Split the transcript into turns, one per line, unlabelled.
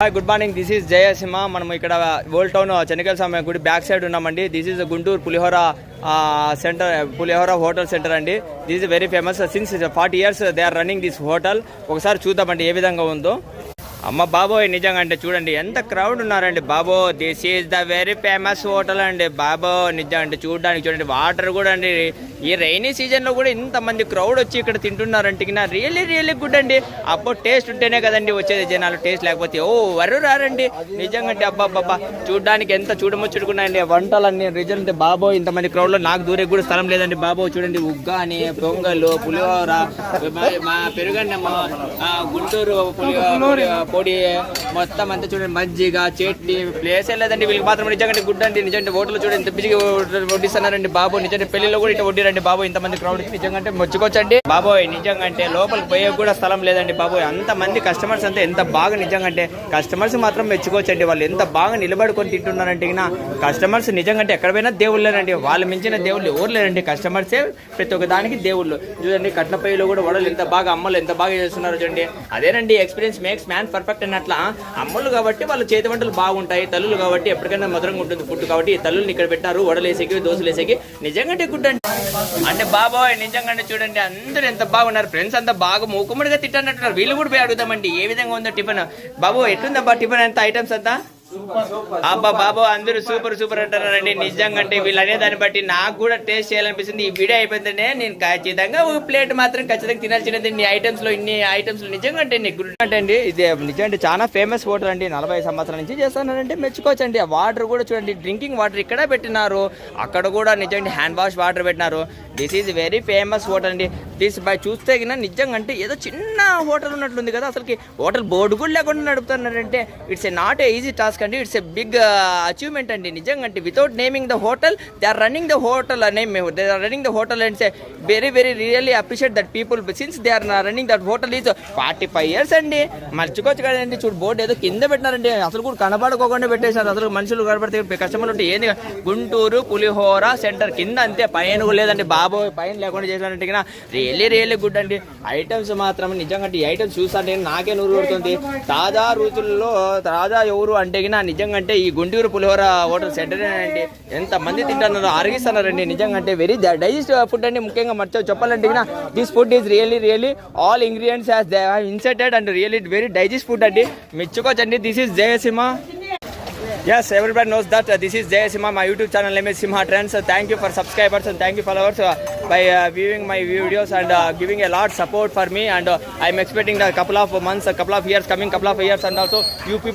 Hi good morning. This is Jayasimha. మనం ఇక్కడ old town Chennakeshwara Swamy గుడి బ్యాక్ సైడ్ ఉన్నామండి. This is Guntur Pulihora center, pulihora hotel center అండి. This is very famous. Since 40 years they are running this hotel. ఒకసారి చూద్దామండి ఏ విధంగా ఉందో. అమ్మ బాబోయ్, నిజంగా అంటే చూడండి ఎంత క్రౌడ్ ఉన్నారండి బాబో. This is the very famous hotel అండి బాబో. నిజంగా అంటే చూడడానికి చూడండి, వాటర్ కూడా అండి. ఈ రైనీ సీజన్లో కూడా ఇంతమంది క్రౌడ్ వచ్చి ఇక్కడ తింటున్నారంటే రియల్లీ రియల్లీ గుడ్ అండి. అబ్బో టేస్ట్ ఉంటేనే కదండి వచ్చేది జనాలు, టేస్ట్ లేకపోతే ఎవరు రారండి. నిజంగా అంటే అబ్బాబ్బా చూడడానికి ఎంత చూడముచ్చుడుకున్నాయండి వంటలన్నీ. రిజన్ అంటే బాబో ఇంతమంది క్రౌడ్లో నాకు దూరే కూడా స్థలం లేదండి బాబో. చూడండి ఉగ్గాని, పొంగల్, పులిహోర, మా పెరుగన్నమ్మ, గుంటూరు పొడి మొత్తం అంతా చూడండి, మజ్జిగ, చట్నీ. ప్లేస్ లేదండి వీళ్ళకి మాత్రం. నిజంగా గుడ్ అండి. నిజంగా హోటల్ చూడండి ఎంత బిజీగా వడ్డిస్తున్నారండి బాబో. నిజంగా పెళ్లిలో కూడా ఇట్లా వడ్డీరండి బాబో. ఇంతమంది క్రౌడ్ నిజంగా అంటే మొచ్చుకోవచ్చండి బాబోయ్. నిజంగా అంటే లోపలికి పోయే కూడా స్థలం లేదండి బాబోయ్. అంతమంది కస్టమర్స్ అంతా ఎంత బాగా నిజంగా అంటే కస్టమర్స్ మాత్రం మెచ్చుకోవచ్చండి. వాళ్ళు ఎంత బాగా నిలబడుకొని తింటున్నారంటే కస్టమర్స్ నిజంగా అంటే ఎక్కడ పోయినా దేవుళ్ళేనండి. వాళ్ళు మించిన దేవుళ్ళు ఎవరు లేరండి. కస్టమర్సే ప్రతి ఒక్క దానికి దేవుళ్ళు. చూడండి కట్నపల్లిలో కూడా వడలు ఎంత బాగా, అమ్మలు ఎంత బాగా చేస్తున్నారు చూడండి. అదేనండి ఎక్స్పీరియన్స్ మేక్స్ మ్యాన్ పర్ఫెక్ట్ అన్నట్లా. అమ్మలు కాబట్టి వాళ్ళ చేతి వంటలు బాగుంటాయి, తల్లులు కాబట్టి ఎప్పటికైనా మధురంగా ఉంటుంది ఫుడ్ కాబట్టి ఈ తల్లుల్ని ఇక్కడ పెట్టారు వడలు వేసేకి, దోశలు వేసేకి. నిజంగా అంటే గుడ్ అంటే బాబోయ్. నిజంగా అంటే అందరూ ఎంత బాగున్నారు. ఫ్రెండ్స్ అంతా బాగా మూకుమ్మడిగా తిట్టన్నట్టున్నారు. వీళ్ళు కూడా పోయి అడుగుతామండి ఏ విధంగా ఉందో టిఫిన్. బాబు ఎట్లుందబ్బా టిఫిన్ అంతా ఐటమ్స్ అంతా? అబ్బా బాబు అందరూ సూపర్ సూపర్ అంటున్నారండి. నిజంగా అంటే వీళ్ళు అనే దాన్ని బట్టి నాకు కూడా టేస్ట్ చేయాలనిపిస్తుంది. ఈ వీడియో అయిపోయిందంటే నేను ఖచ్చితంగా ఒక ప్లేట్ మాత్రం ఖచ్చితంగా తినాల్సినది. ఇన్ని ఐటమ్స్ లో నిజంగా అంటే అండి ఇది నిజంగా చాలా ఫేమస్ హోటల్ అండి. 40 సంవత్సరాల నుంచి చేస్తున్నారంటే మెచ్చుకోవచ్చండి. ఆ వాటర్ కూడా చూడండి, డ్రింకింగ్ వాటర్ ఇక్కడ పెట్టినారు, అక్కడ కూడా నిజంగా హ్యాండ్ వాష్ వాటర్ పెట్టినారు. This is very famous hotel అండి. దిస్ బై చూస్తే నిజంగా అంటే ఏదో చిన్న హోటల్ ఉన్నట్లుంది కదా. అసలుకి హోటల్ బోర్డు కూడా లేకుండా నడుపుతున్నారంటే it's a not a easy task అండి. ఇట్స్ ఎ బిగ్ అచీవ్మెంట్ అండి. నిజంగా అంటే without naming the hotel they are running the hotel. They are running the hotel and say very very really appreciate that people since they are running that hotel is 45 years అండి. మర్చిపోవచ్చు కదండి. చూడు board ఏదో కింద పెట్టినారండి, అసలు కూడా కనబడుకోకుండా పెట్టేశారు. అసలు మనుషులు కనబడితే కస్టమర్లు ఉంటే ఏంది గుంటూరు పులిహోర సెంటర్ కింద అంతే, పైన కూడా లేదండి బాబో. పైన లేకుండా చేశారంటే రియల్లీ రియల్లీ గుడ్ అండి. ఐటమ్స్ మాత్రం నిజంగా ఈ ఐటమ్స్ చూస్తుంటే నాకే నూరు పడుతుంది. తాజా రుచుల్లో తాజా ఎవరు అంటే నిజంగా అంటే ఈ గుంటూరు పులిహోర హోటల్ సెంటర్ అండి. ఎంత మంది తింటున్నారు, అరిగిస్తున్నారండి. నిజంగా అంటే వెరీ డైజెస్ట్ ఫుడ్ అండి. ముఖ్యంగా చెప్పాలంటే this food is really really all ingredients has they have inserted and really very digest food అండి. మెచ్చుకోవచ్చండి. This is Jayasimha. Yes, everybody knows that this is Jay Simha. My YouTube channel name is Simha Trends. Thank you for subscribers and thank you followers by viewing my videos and giving a lot support for me. And I'm expecting a couple of months, a couple of years coming, couple of years, and also you people.